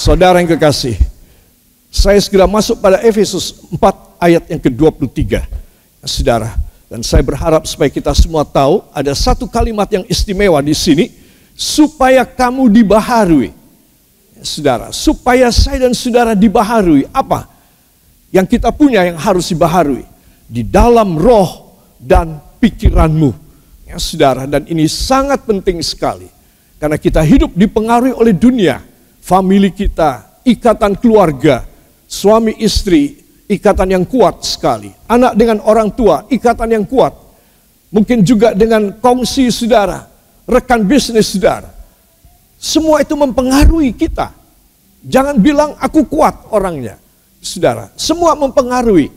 Saudara yang kekasih, saya segera masuk pada Efesus 4 ayat yang ke-23. Saudara, dan saya berharap supaya kita semua tahu ada satu kalimat yang istimewa di sini, supaya kamu dibaharui. Saudara, supaya saya dan saudara dibaharui. Apa yang kita punya yang harus dibaharui? Di dalam roh dan pikiranmu. Ya, saudara, dan ini sangat penting sekali. Karena kita hidup dipengaruhi oleh dunia, famili kita, ikatan keluarga, suami istri, ikatan yang kuat sekali. Anak dengan orang tua, ikatan yang kuat. Mungkin juga dengan kongsi saudara, rekan bisnis saudara. Semua itu mempengaruhi kita. Jangan bilang aku kuat orangnya. Saudara, semua mempengaruhi.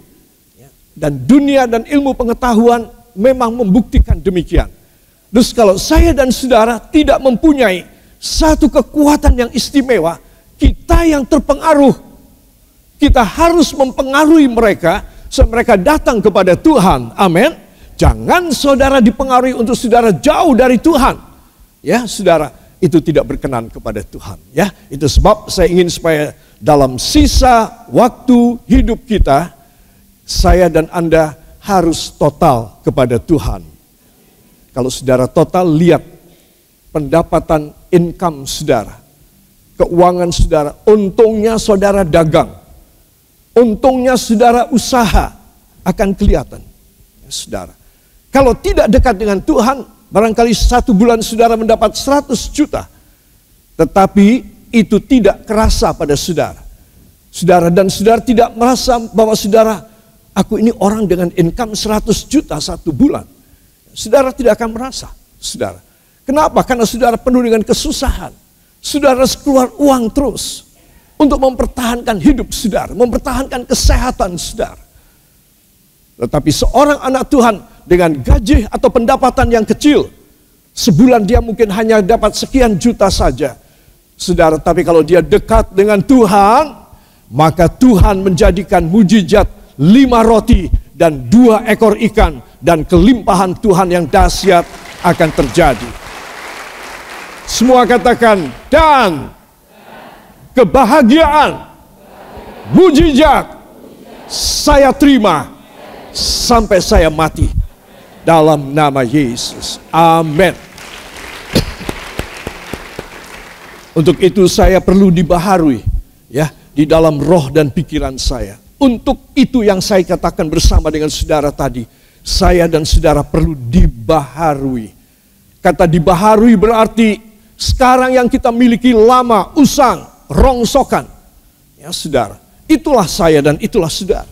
Dan dunia dan ilmu pengetahuan memang membuktikan demikian. Terus kalau saya dan saudara tidak mempunyai satu kekuatan yang istimewa, kita yang terpengaruh. Kita harus mempengaruhi mereka supaya mereka datang kepada Tuhan. Amin. Jangan saudara dipengaruhi untuk saudara jauh dari Tuhan. Ya, saudara, itu tidak berkenan kepada Tuhan. Ya, itu sebab saya ingin supaya dalam sisa waktu hidup kita, saya dan Anda harus total kepada Tuhan. Kalau saudara total, lihat pendapatan income saudara, keuangan saudara, untungnya saudara dagang, untungnya saudara usaha, akan kelihatan. Ya, saudara, kalau tidak dekat dengan Tuhan, barangkali 1 bulan saudara mendapat 100 juta, tetapi itu tidak kerasa pada saudara. Saudara dan saudara tidak merasa bahwa saudara, aku ini orang dengan income 100 juta 1 bulan. Saudara tidak akan merasa, saudara. Kenapa? Karena saudara penuh dengan kesusahan. Saudara harus keluar uang terus untuk mempertahankan hidup saudara, mempertahankan kesehatan saudara. Tetapi seorang anak Tuhan dengan gaji atau pendapatan yang kecil, sebulan dia mungkin hanya dapat sekian juta saja. Saudara, tapi kalau dia dekat dengan Tuhan, maka Tuhan menjadikan mujizat 5 roti dan 2 ekor ikan, dan kelimpahan Tuhan yang dahsyat akan terjadi. Semua katakan, dan kebahagiaan, mujizat, saya terima sampai saya mati. Dalam nama Yesus. Amin. Untuk itu saya perlu dibaharui, ya, di dalam roh dan pikiran saya. Untuk itu yang saya katakan bersama dengan saudara tadi, saya dan saudara perlu dibaharui. Kata dibaharui berarti sekarang yang kita miliki lama, usang, rongsokan. Ya saudara, itulah saya dan itulah saudara.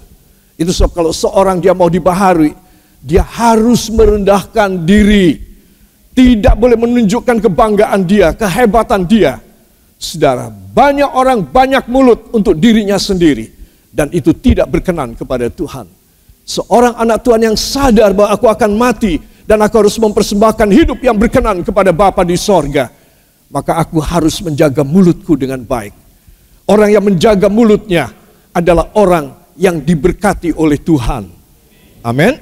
Itu sebab kalau seorang dia mau dibaharui, dia harus merendahkan diri. Tidak boleh menunjukkan kebanggaan dia, kehebatan dia. Saudara, banyak orang banyak mulut untuk dirinya sendiri. Dan itu tidak berkenan kepada Tuhan. Seorang anak Tuhan yang sadar bahwa aku akan mati dan aku harus mempersembahkan hidup yang berkenan kepada Bapa di sorga, maka aku harus menjaga mulutku dengan baik. Orang yang menjaga mulutnya adalah orang yang diberkati oleh Tuhan. Amin.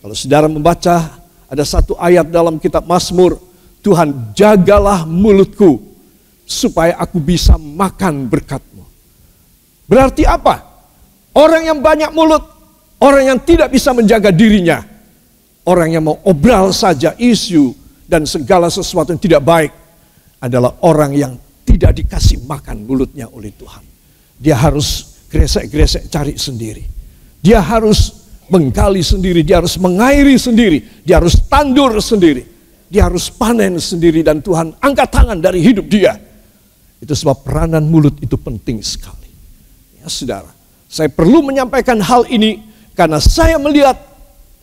Kalau saudara membaca, ada satu ayat dalam kitab Mazmur, Tuhan jagalah mulutku supaya aku bisa makan berkat-Mu. Berarti apa? Orang yang banyak mulut, orang yang tidak bisa menjaga dirinya, orang yang mau obral saja isu dan segala sesuatu yang tidak baik, adalah orang yang tidak dikasih makan mulutnya oleh Tuhan. Dia harus gresek-gresek cari sendiri. Dia harus menggali sendiri, dia harus mengairi sendiri, dia harus tandur sendiri, dia harus panen sendiri, dan Tuhan angkat tangan dari hidup dia. Itu sebab peranan mulut itu penting sekali. Ya saudara, saya perlu menyampaikan hal ini karena saya melihat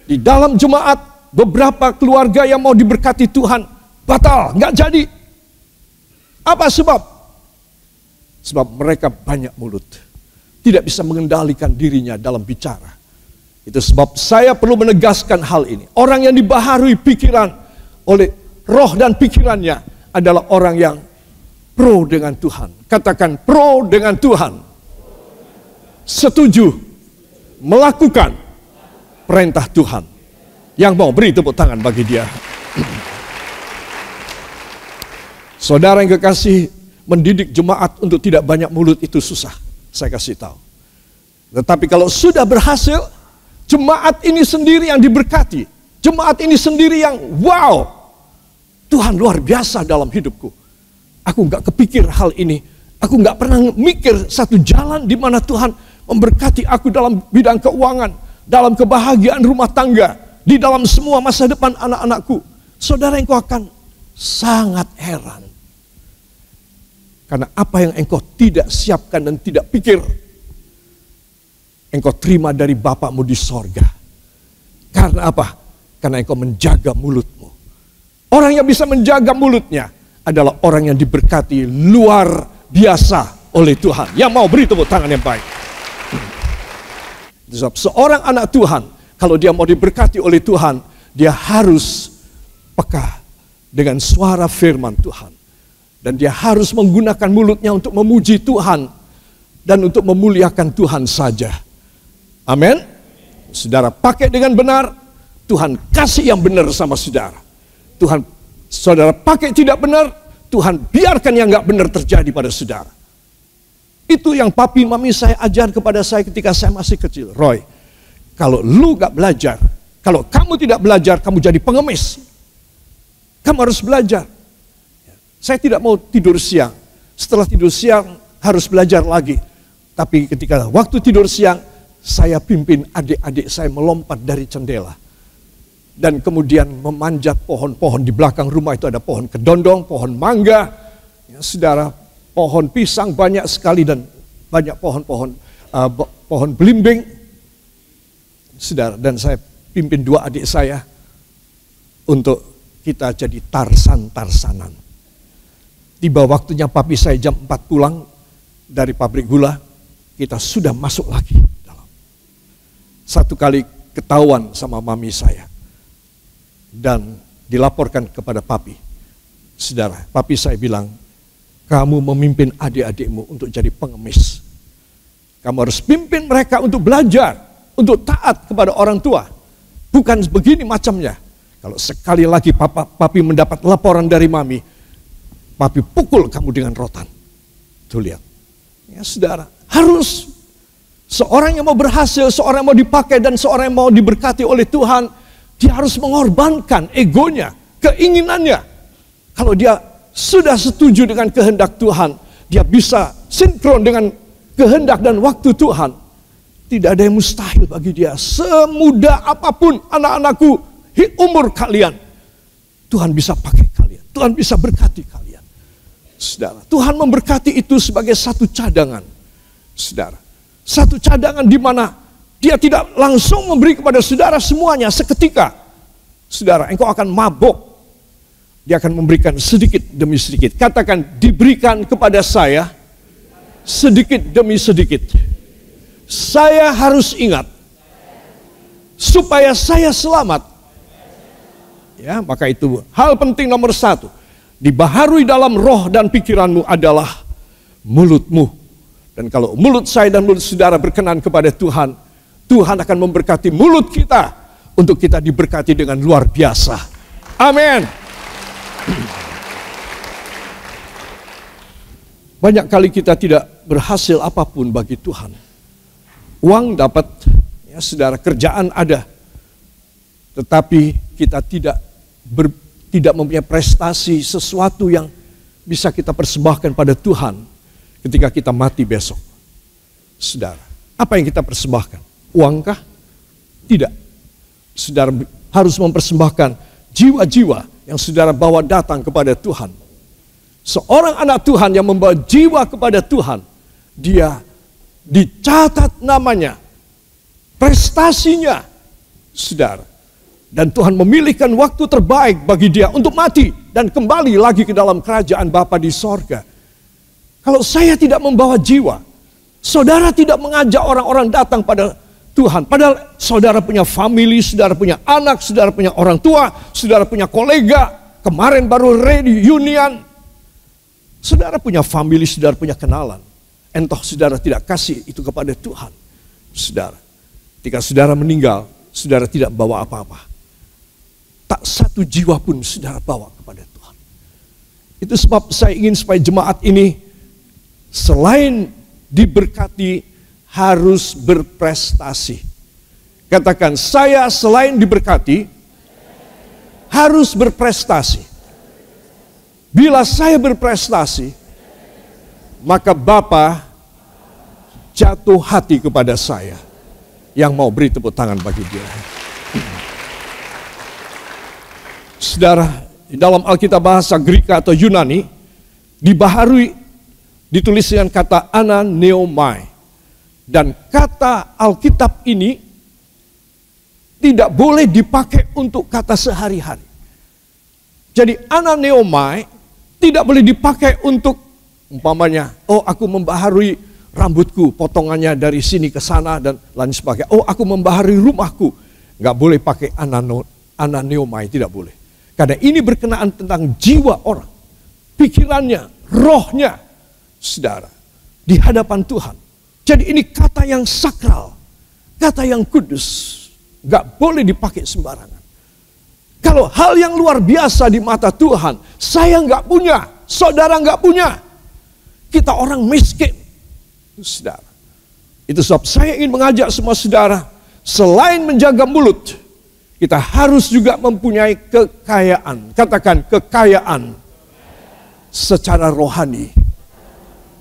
di dalam jemaat beberapa keluarga yang mau diberkati Tuhan batal, nggak jadi. Apa sebab? Sebab mereka banyak mulut, tidak bisa mengendalikan dirinya dalam bicara. Itu sebab saya perlu menegaskan hal ini. Orang yang dibaharui pikiran oleh roh dan pikirannya adalah orang yang pro dengan Tuhan. Katakan pro dengan Tuhan. Setuju melakukan perintah Tuhan. Yang mau beri tepuk tangan bagi dia. Saudara yang kekasih, mendidik jemaat untuk tidak banyak mulut itu susah, saya kasih tahu. Tetapi kalau sudah berhasil, jemaat ini sendiri yang diberkati. Jemaat ini sendiri yang wow, Tuhan luar biasa dalam hidupku. Aku nggak kepikir hal ini. Aku nggak pernah mikir satu jalan di mana Tuhan memberkati aku dalam bidang keuangan, dalam kebahagiaan rumah tangga, di dalam semua masa depan anak-anakku. Saudara, engkau akan sangat heran. Karena apa yang engkau tidak siapkan dan tidak pikir, engkau terima dari Bapakmu di sorga. Karena apa? Karena engkau menjaga mulutmu. Orang yang bisa menjaga mulutnya adalah orang yang diberkati luar biasa oleh Tuhan. Yang mau beri tepuk tangan yang baik. Sebab seorang anak Tuhan, kalau dia mau diberkati oleh Tuhan, dia harus peka dengan suara firman Tuhan. Dan dia harus menggunakan mulutnya untuk memuji Tuhan dan untuk memuliakan Tuhan saja. Amin. Saudara pakai dengan benar, Tuhan kasih yang benar sama saudara. Saudara pakai tidak benar, Tuhan biarkan yang nggak benar terjadi pada saudara. Itu yang papi mami saya ajar kepada saya ketika saya masih kecil. Roy, kalau lu nggak belajar, kalau kamu tidak belajar, kamu jadi pengemis. Kamu harus belajar. Saya tidak mau tidur siang. Setelah tidur siang harus belajar lagi. Tapi ketika waktu tidur siang, saya pimpin adik-adik saya melompat dari jendela. Dan kemudian memanjat pohon-pohon. Di belakang rumah itu ada pohon kedondong, pohon mangga. Ya, saudara, pohon pisang banyak sekali dan banyak pohon-pohon pohon belimbing. Saudara, dan saya pimpin dua adik saya untuk kita jadi tarsan-tarsanan. Tiba waktunya papi saya jam 4 pulang dari pabrik gula, kita sudah masuk lagi dalam. Satu kali ketahuan sama mami saya dan dilaporkan kepada papi. Saudara, papi saya bilang, kamu memimpin adik-adikmu untuk jadi pengemis. Kamu harus pimpin mereka untuk belajar, untuk taat kepada orang tua. Bukan begini macamnya. Kalau sekali lagi papi mendapat laporan dari mami, papi pukul kamu dengan rotan. Tuh lihat. Ya saudara, harus seorang yang mau berhasil, seorang yang mau dipakai dan seorang yang mau diberkati oleh Tuhan, dia harus mengorbankan egonya, keinginannya. Kalau dia sudah setuju dengan kehendak Tuhan, dia bisa sinkron dengan kehendak dan waktu Tuhan. Tidak ada yang mustahil bagi dia. Semudah apapun anak-anakku, umur kalian, Tuhan bisa pakai kalian. Tuhan bisa berkati kalian. Saudara, Tuhan memberkati itu sebagai satu cadangan. Saudara, satu cadangan di mana dia tidak langsung memberi kepada saudara semuanya seketika. Saudara, engkau akan mabok. Dia akan memberikan sedikit demi sedikit. Katakan, diberikan kepada saya sedikit demi sedikit. Saya harus ingat supaya saya selamat. Ya, maka itu hal penting nomor 1. Dibaharui dalam roh dan pikiranmu adalah mulutmu. Dan kalau mulut saya dan mulut saudara berkenan kepada Tuhan, Tuhan akan memberkati mulut kita untuk kita diberkati dengan luar biasa. Amin. Banyak kali kita tidak berhasil apapun bagi Tuhan. Uang dapat, ya saudara, kerjaan ada. Tetapi kita tidak mempunyai prestasi, sesuatu yang bisa kita persembahkan pada Tuhan ketika kita mati besok. Saudara, apa yang kita persembahkan? Uangkah? Tidak. Saudara harus mempersembahkan jiwa-jiwa yang saudara bawa datang kepada Tuhan. Seorang anak Tuhan yang membawa jiwa kepada Tuhan, dia dicatat namanya, prestasinya, saudara. Dan Tuhan memilihkan waktu terbaik bagi dia untuk mati dan kembali lagi ke dalam kerajaan Bapa di sorga. Kalau saya tidak membawa jiwa, saudara tidak mengajak orang-orang datang pada Tuhan. Padahal saudara punya family, saudara punya anak, saudara punya orang tua, saudara punya kolega. Kemarin baru reunion. Saudara punya family, saudara punya kenalan. Entah saudara tidak kasih itu kepada Tuhan. Saudara, ketika saudara meninggal, saudara tidak bawa apa-apa. Tak satu jiwa pun saudara bawa kepada Tuhan. Itu sebab saya ingin supaya jemaat ini selain diberkati harus berprestasi. Katakan, saya selain diberkati harus berprestasi. Bila saya berprestasi, maka Bapa jatuh hati kepada saya. Yang mau beri tepuk tangan bagi dia. Saudara, di dalam Alkitab bahasa Greek atau Yunani, dibaharui, ditulis dengan kata ananeomai. Dan kata Alkitab ini tidak boleh dipakai untuk kata sehari-hari. Jadi ananeomai tidak boleh dipakai untuk umpamanya, oh aku membaharui rambutku, potongannya dari sini ke sana dan lain sebagainya. Oh aku membaharui rumahku. Nggak boleh pakai ananeomai, tidak boleh. Karena ini berkenaan tentang jiwa orang, pikirannya, rohnya, saudara, di hadapan Tuhan. Jadi ini kata yang sakral, kata yang kudus, nggak boleh dipakai sembarangan. Kalau hal yang luar biasa di mata Tuhan, saya nggak punya, saudara nggak punya, kita orang miskin, saudara. Itu sebab saya ingin mengajak semua saudara, selain menjaga mulut, kita harus juga mempunyai kekayaan. Katakan kekayaan secara rohani.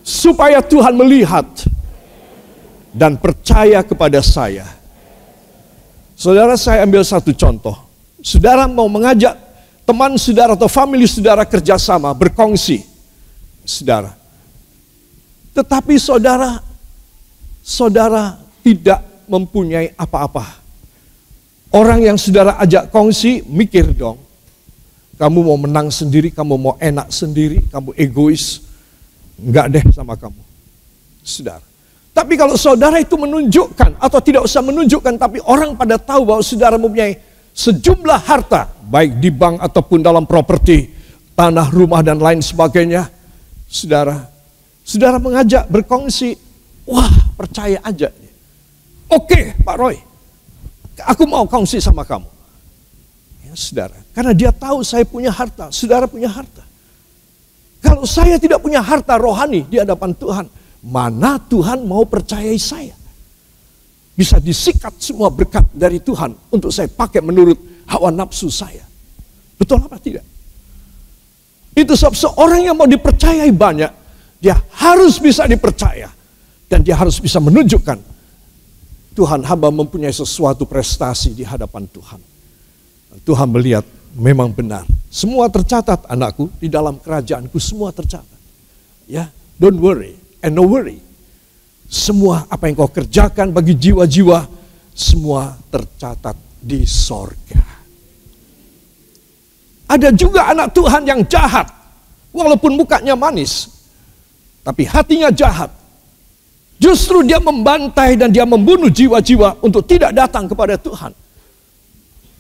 Supaya Tuhan melihat dan percaya kepada saya. Saudara, saya ambil satu contoh. Saudara mau mengajak teman saudara atau famili saudara kerjasama, berkongsi. Saudara. Tetapi saudara tidak mempunyai apa-apa. Orang yang saudara ajak kongsi, mikir dong. Kamu mau menang sendiri, kamu mau enak sendiri, kamu egois. Enggak deh sama kamu, saudara. Tapi kalau saudara itu menunjukkan, atau tidak usah menunjukkan, tapi orang pada tahu bahwa saudara mempunyai sejumlah harta, baik di bank ataupun dalam properti, tanah, rumah, dan lain sebagainya. Saudara mengajak berkongsi, wah percaya aja. Oke Pak Roy, aku mau kongsi sama kamu. Ya saudara, karena dia tahu saya punya harta, saudara punya harta. Kalau saya tidak punya harta rohani di hadapan Tuhan, mana Tuhan mau percayai saya? Bisa disikat semua berkat dari Tuhan untuk saya pakai menurut hawa nafsu saya. Betul apa tidak? Itu sebab seorang yang mau dipercayai banyak, dia harus bisa dipercaya. Dan dia harus bisa menunjukkan, Tuhan, hamba mempunyai sesuatu prestasi di hadapan Tuhan. Dan Tuhan melihat, memang benar. Semua tercatat anakku, di dalam kerajaanku semua tercatat. Ya, don't worry and no worry. Semua apa yang kau kerjakan bagi jiwa-jiwa, semua tercatat di sorga. Ada juga anak Tuhan yang jahat, walaupun mukanya manis, tapi hatinya jahat. Justru dia membantai dan dia membunuh jiwa-jiwa untuk tidak datang kepada Tuhan.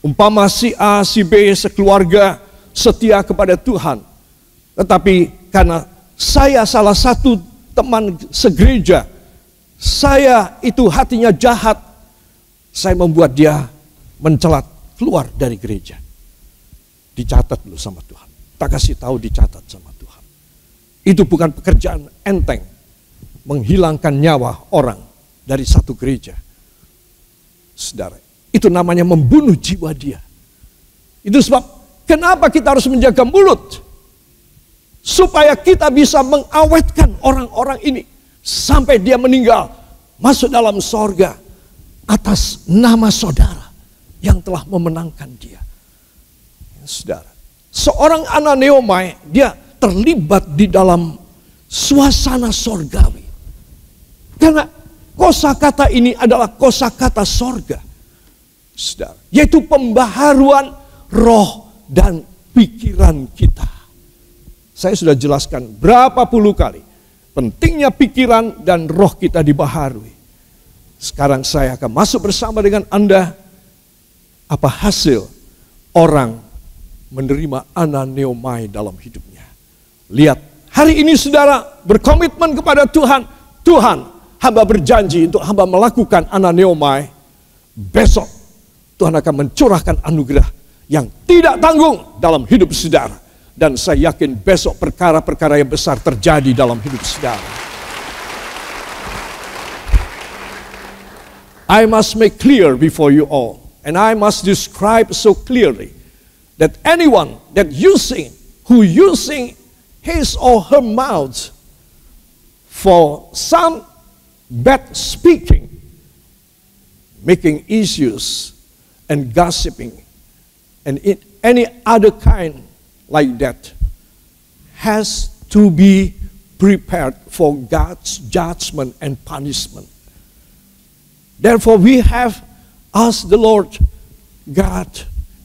Umpama si A, si B, sekeluarga setia kepada Tuhan. Tetapi karena saya salah satu teman segereja, saya itu hatinya jahat, saya membuat dia mencelat keluar dari gereja. Dicatat dulu sama Tuhan. Tak kasih tahu dicatat sama Tuhan. Itu bukan pekerjaan enteng, menghilangkan nyawa orang dari satu gereja. Saudara, itu namanya membunuh jiwa dia. Itu sebab kenapa kita harus menjaga mulut? Supaya kita bisa mengawetkan orang-orang ini sampai dia meninggal, masuk dalam sorga atas nama saudara yang telah memenangkan dia. Saudara, seorang ananeomai, dia terlibat di dalam suasana sorgawi. Karena kosakata ini adalah kosakata sorga. Saudara, yaitu pembaharuan roh dan pikiran kita. Saya sudah jelaskan berapa puluh kali pentingnya pikiran dan roh kita dibaharui. Sekarang saya akan masuk bersama dengan Anda. Apa hasil orang menerima ananeomai dalam hidupnya? Lihat, hari ini saudara berkomitmen kepada Tuhan. Tuhan, hamba berjanji untuk hamba melakukan ananeomai. Besok Tuhan akan mencurahkan anugerah yang tidak tanggung dalam hidup saudara. Dan saya yakin besok perkara-perkara yang besar terjadi dalam hidup saudara. I must make clear before you all, and I must describe so clearly that anyone who using his or her mouth for some bad speaking, making issues and gossiping, and any other kind like that, has to be prepared for God's judgment and punishment. Therefore we have asked the Lord, God,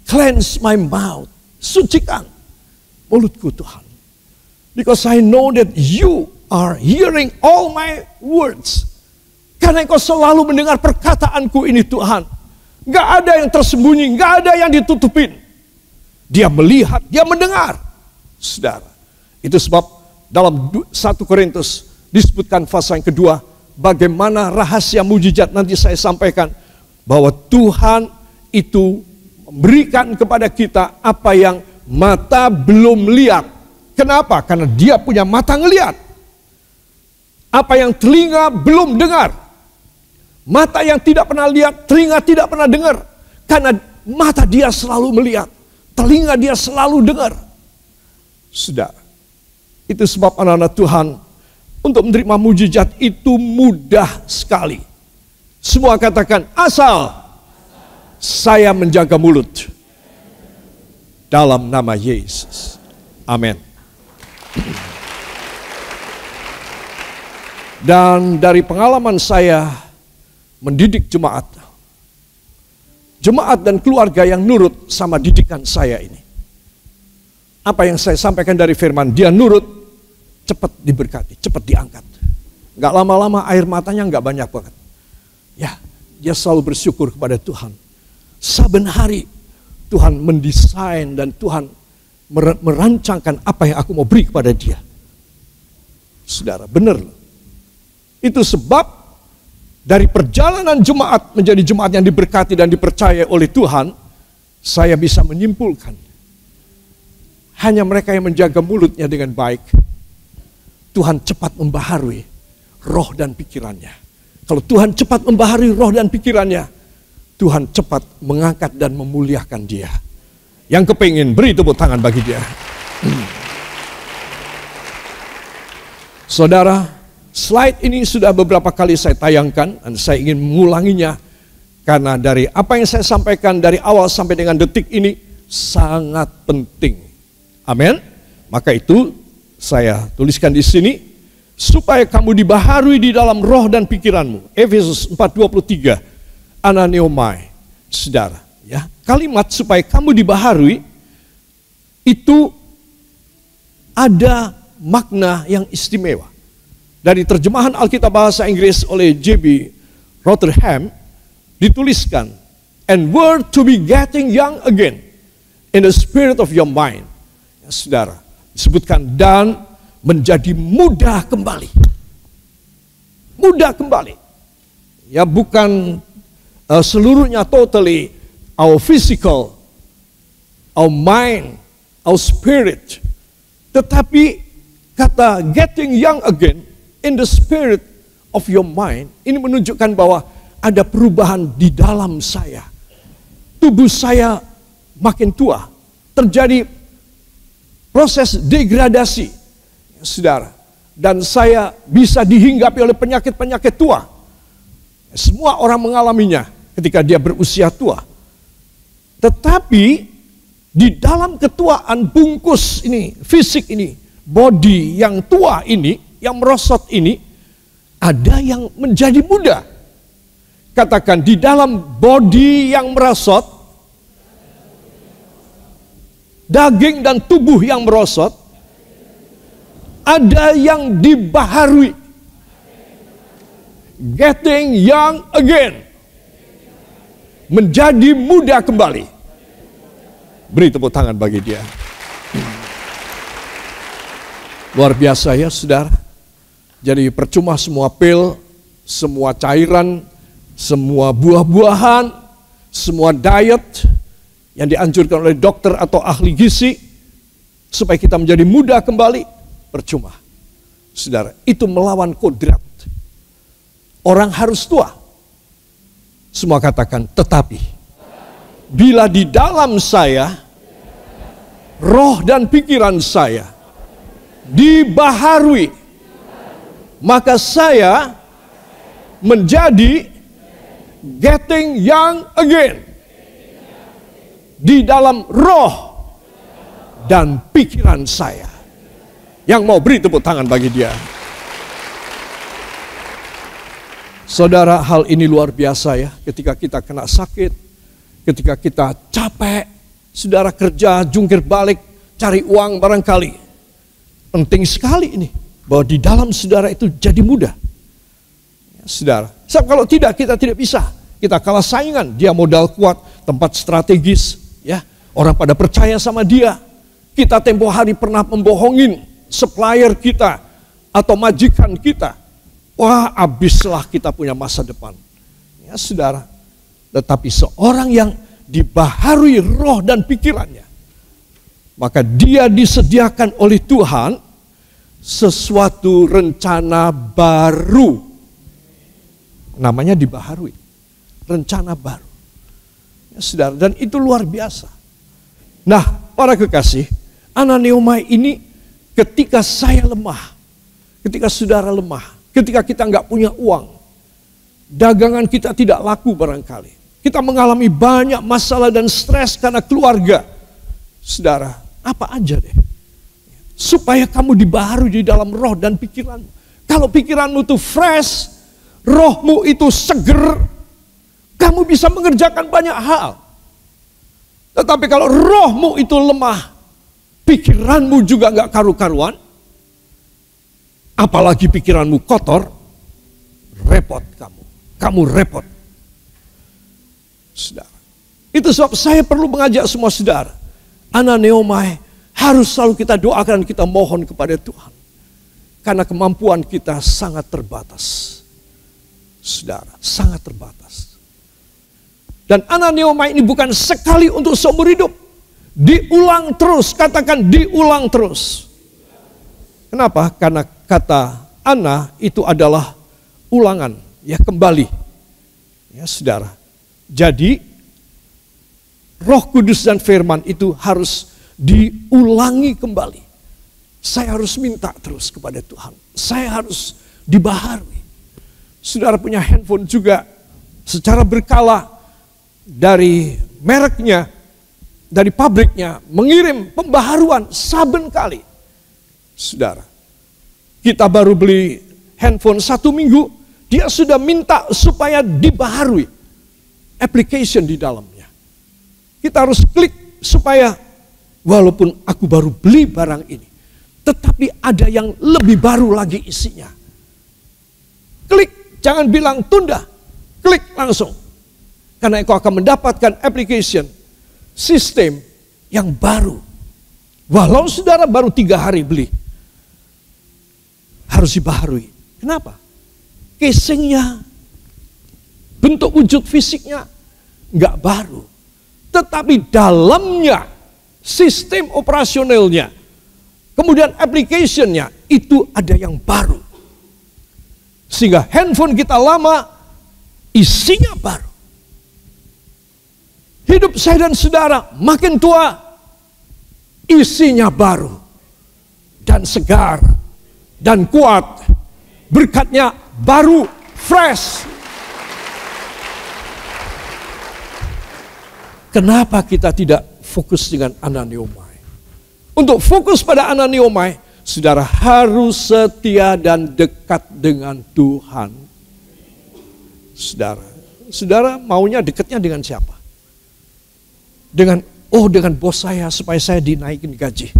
cleanse my mouth, sucikan mulutku Tuhan. Because I know that you are hearing all my words. Karena Engkau selalu mendengar perkataanku ini Tuhan. Gak ada yang tersembunyi, gak ada yang ditutupin. Dia melihat, dia mendengar. Saudara, itu sebab dalam 1 Korintus disebutkan pasal yang kedua, bagaimana rahasia mujizat nanti saya sampaikan, bahwa Tuhan itu memberikan kepada kita apa yang mata belum lihat. Kenapa? Karena dia punya mata ngelihat. Apa yang telinga belum dengar. Mata yang tidak pernah lihat, telinga tidak pernah dengar. Karena mata dia selalu melihat, telinga dia selalu dengar. Sudah, itu sebab anak-anak Tuhan, untuk menerima mujizat itu mudah sekali. Semua katakan, asal saya menjaga mulut. Dalam nama Yesus. Amin. Dan dari pengalaman saya mendidik jemaat dan keluarga yang nurut sama didikan saya ini. Apa yang saya sampaikan dari firman, dia nurut, cepat diberkati, cepat diangkat. Gak lama-lama air matanya gak banyak banget. Ya, dia selalu bersyukur kepada Tuhan. Saben hari Tuhan mendesain dan Tuhan merancangkan apa yang aku mau beri kepada dia. Saudara, benar. Itu sebab dari perjalanan jemaat menjadi jemaat yang diberkati dan dipercaya oleh Tuhan, saya bisa menyimpulkan, hanya mereka yang menjaga mulutnya dengan baik, Tuhan cepat membaharui roh dan pikirannya. Kalau Tuhan cepat membaharui roh dan pikirannya, Tuhan cepat mengangkat dan memuliakan dia. Yang kepingin, beri tepuk tangan bagi dia. Saudara, slide ini sudah beberapa kali saya tayangkan dan saya ingin mengulanginya. Karena dari apa yang saya sampaikan dari awal sampai dengan detik ini sangat penting. Amin. Maka itu saya tuliskan di sini, supaya kamu dibaharui di dalam roh dan pikiranmu. Efesus 4:23, ananeomai. Saudara, ya, kalimat supaya kamu dibaharui itu ada makna yang istimewa. Dari terjemahan Alkitab bahasa Inggris oleh J.B. Rotherham dituliskan, and were to be getting young again in the spirit of your mind. Ya, saudara, disebutkan dan menjadi muda kembali. Muda kembali. Ya, bukan seluruhnya totally our physical, our mind, our spirit. Tetapi kata getting young again in the spirit of your mind, ini menunjukkan bahwa ada perubahan di dalam saya. Tubuh saya makin tua. Terjadi proses degradasi, saudara. Dan saya bisa dihinggapi oleh penyakit-penyakit tua. Semua orang mengalaminya ketika dia berusia tua. Tetapi di dalam ketuaan bungkus ini, fisik ini, body yang tua ini, yang merosot ini, ada yang menjadi muda. Katakan, di dalam body yang merosot, daging dan tubuh yang merosot, ada yang dibaharui. Getting young again. Menjadi muda kembali. Beri tepuk tangan bagi dia. Luar biasa ya saudara. Jadi percuma semua pil, semua cairan, semua buah-buahan, semua diet yang dianjurkan oleh dokter atau ahli gizi, supaya kita menjadi muda kembali, percuma. Saudara, itu melawan kodrat. Orang harus tua. Semua katakan, tetapi bila di dalam saya, roh dan pikiran saya dibaharui, maka saya menjadi getting young again di dalam roh dan pikiran saya. Yang mau beri tepuk tangan bagi dia. Saudara, hal ini luar biasa ya. Ketika kita kena sakit, ketika kita capek, saudara kerja, jungkir balik, cari uang barangkali. Penting sekali ini, bahwa di dalam saudara itu jadi mudah. Ya, saudara, sebab kalau tidak, kita tidak bisa. Kita kalah saingan, dia modal kuat, tempat strategis, ya, orang pada percaya sama dia. Kita tempo hari pernah membohongin supplier kita atau majikan kita. Wah, habislah kita punya masa depan. Ya saudara, tetapi seorang yang dibaharui roh dan pikirannya, maka dia disediakan oleh Tuhan sesuatu rencana baru. Namanya dibaharui, rencana baru. Ya saudara, dan itu luar biasa. Nah, para kekasih, Ananeomai ini ketika saya lemah, ketika saudara lemah, ketika kita nggak punya uang, dagangan kita tidak laku barangkali, kita mengalami banyak masalah dan stres karena keluarga. Saudara, apa aja deh, supaya kamu dibaharui di dalam roh dan pikiranmu. Kalau pikiranmu itu fresh, rohmu itu seger, kamu bisa mengerjakan banyak hal. Tetapi kalau rohmu itu lemah, pikiranmu juga nggak karu-karuan, apalagi pikiranmu kotor, repot kamu. Kamu repot. Saudara. Itu sebab saya perlu mengajak semua saudara. Ananeomai harus selalu kita doakan, kita mohon kepada Tuhan. Karena kemampuan kita sangat terbatas. Saudara, sangat terbatas. Dan Ananeomai ini bukan sekali untuk seumur hidup. Diulang terus, katakan diulang terus. Kenapa? Karena kata ana itu adalah ulangan, ya kembali. Ya saudara. Jadi Roh Kudus dan firman itu harus diulangi kembali. Saya harus minta terus kepada Tuhan. Saya harus dibaharui. Saudara punya handphone juga secara berkala dari mereknya, dari pabriknya mengirim pembaharuan saben kali. Saudara, kita baru beli handphone 1 minggu, dia sudah minta supaya dibaharui application di dalamnya. Kita harus klik supaya walaupun aku baru beli barang ini, tetapi ada yang lebih baru lagi isinya. Klik, jangan bilang tunda, klik langsung. Karena engkau akan mendapatkan application, sistem yang baru. Walau saudara baru 3 hari beli, harus dibaharui. Kenapa? Casingnya, bentuk wujud fisiknya nggak baru, tetapi dalamnya, sistem operasionalnya, kemudian application-nya itu ada yang baru. Sehingga handphone kita lama, isinya baru. Hidup saya dan saudara makin tua, isinya baru dan segar dan kuat, berkatnya baru, fresh. Kenapa kita tidak fokus dengan Ananeomai? Untuk fokus pada Ananeomai, saudara harus setia dan dekat dengan Tuhan. Saudara maunya dekatnya dengan siapa? Dengan bos saya supaya saya dinaikin gaji.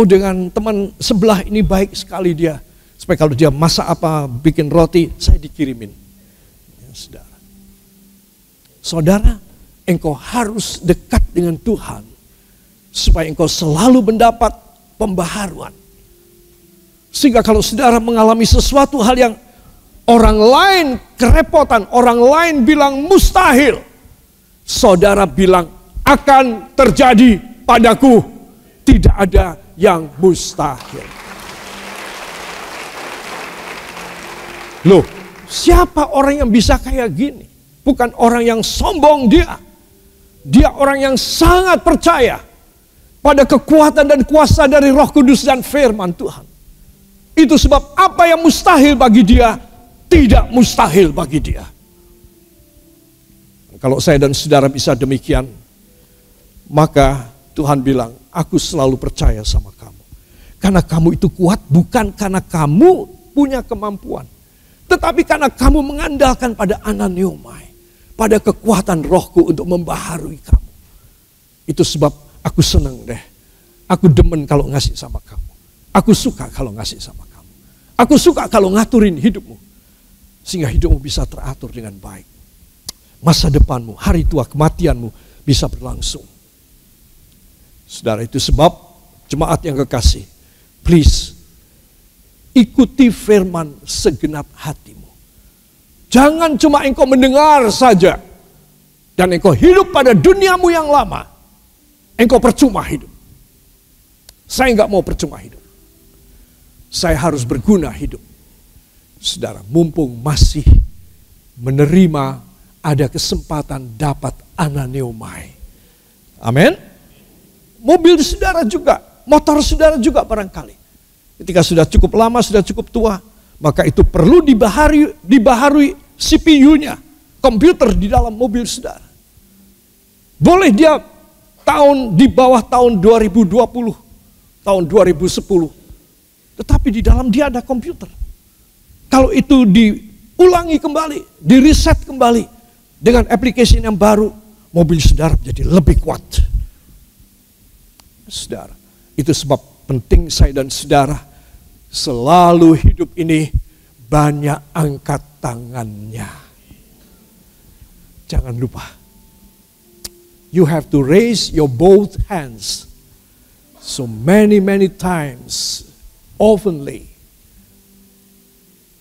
Dengan teman sebelah ini baik sekali dia, supaya kalau dia masak apa, bikin roti, saya dikirimin. Ya, saudara, engkau harus dekat dengan Tuhan, supaya engkau selalu mendapat pembaharuan. Sehingga kalau saudara mengalami sesuatu hal yang orang lain kerepotan, orang lain bilang mustahil, saudara bilang akan terjadi padaku tidak ada yang mustahil. Loh, siapa orang yang bisa kayak gini? Bukan orang yang sombong dia. Dia orang yang sangat percaya pada kekuatan dan kuasa dari Roh Kudus dan firman Tuhan. Itu sebab apa yang mustahil bagi dia, tidak mustahil bagi dia. Kalau saya dan saudara bisa demikian, maka Tuhan bilang, aku selalu percaya sama kamu. Karena kamu itu kuat bukan karena kamu punya kemampuan, tetapi karena kamu mengandalkan pada ananeomai, pada kekuatan Rohku untuk membaharui kamu. Itu sebab aku senang deh. Aku demen kalau ngasih sama kamu. Aku suka kalau ngasih sama kamu. Aku suka kalau ngaturin hidupmu. Sehingga hidupmu bisa teratur dengan baik. Masa depanmu, hari tua, kematianmu bisa berlangsung. Saudara, itu sebab jemaat yang kekasih, please, ikuti firman segenap hatimu. Jangan cuma engkau mendengar saja, dan engkau hidup pada duniamu yang lama. Engkau percuma hidup. Saya nggak mau percuma hidup. Saya harus berguna hidup. Saudara, mumpung masih menerima, ada kesempatan dapat ananeomai. Amin. Mobil saudara juga, motor saudara juga barangkali. Ketika sudah cukup lama, sudah cukup tua, maka itu perlu dibaharui CPU-nya, komputer di dalam mobil saudara. Boleh dia di bawah tahun 2020, tahun 2010, tetapi di dalam dia ada komputer. Kalau itu diulangi kembali, di-reset kembali dengan aplikasi yang baru, mobil saudara menjadi lebih kuat. Saudara, itu sebab penting saya dan saudara selalu hidup ini banyak angkat tangannya. Jangan lupa, you have to raise your both hands so many times, oftenly.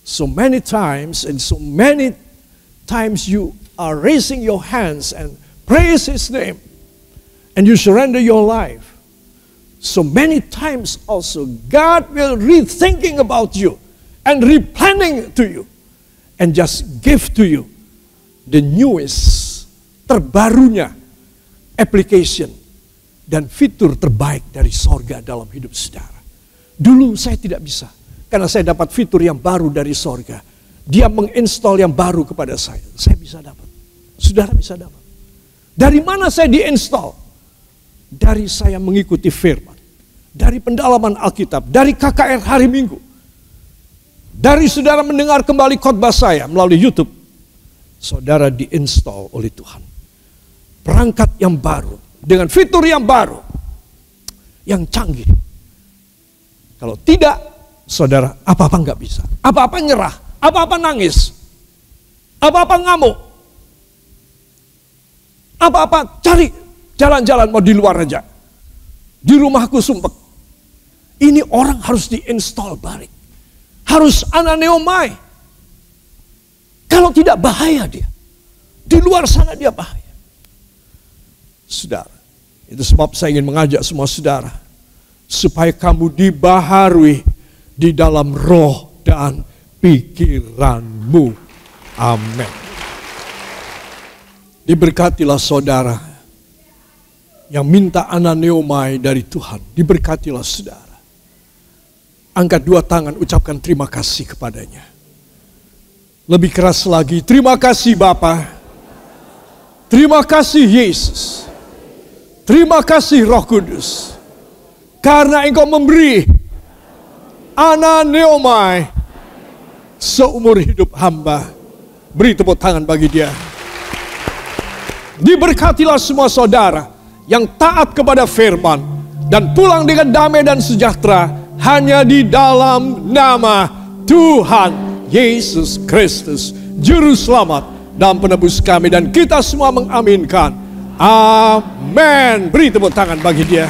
So many times and so many times you are raising your hands and praise His name and you surrender your life. So many times also God will rethinking about you and replanning to you and just give to you the newest, terbarunya application dan fitur terbaik dari sorga dalam hidup saudara. Dulu saya tidak bisa, karena saya dapat fitur yang baru dari sorga. Dia menginstall yang baru kepada saya bisa dapat. Saudara bisa dapat. Dari mana saya diinstal? Dari saya mengikuti firman. Dari pendalaman Alkitab, dari KKR hari Minggu. Dari saudara mendengar kembali khotbah saya melalui YouTube. Saudara diinstal oleh Tuhan. Perangkat yang baru, dengan fitur yang baru, yang canggih. Kalau tidak, saudara apa-apa nggak bisa. Apa-apa nyerah, apa-apa nangis, apa-apa ngamuk. Apa-apa cari jalan-jalan mau di luar aja. Di rumahku sumpek. Ini orang harus diinstal balik. Harus ananeomai. Kalau tidak bahaya dia. Di luar sana dia bahaya. Saudara, itu sebab saya ingin mengajak semua saudara supaya kamu dibaharui di dalam roh dan pikiranmu. Amin. Diberkatilah saudara yang minta ananeomai dari Tuhan. Diberkatilah saudara. Angkat dua tangan, ucapkan terima kasih kepadanya. Lebih keras lagi, terima kasih Bapa. Terima kasih Yesus. Terima kasih Roh Kudus. Karena Engkau memberi ananeomai seumur hidup hamba. Beri tepuk tangan bagi dia. Diberkatilah semua saudara yang taat kepada firman dan pulang dengan damai dan sejahtera hanya di dalam nama Tuhan Yesus Kristus, Juru Selamat dan Penebus kami. Dan kita semua mengaminkan. Amin. Beri tepuk tangan bagi dia.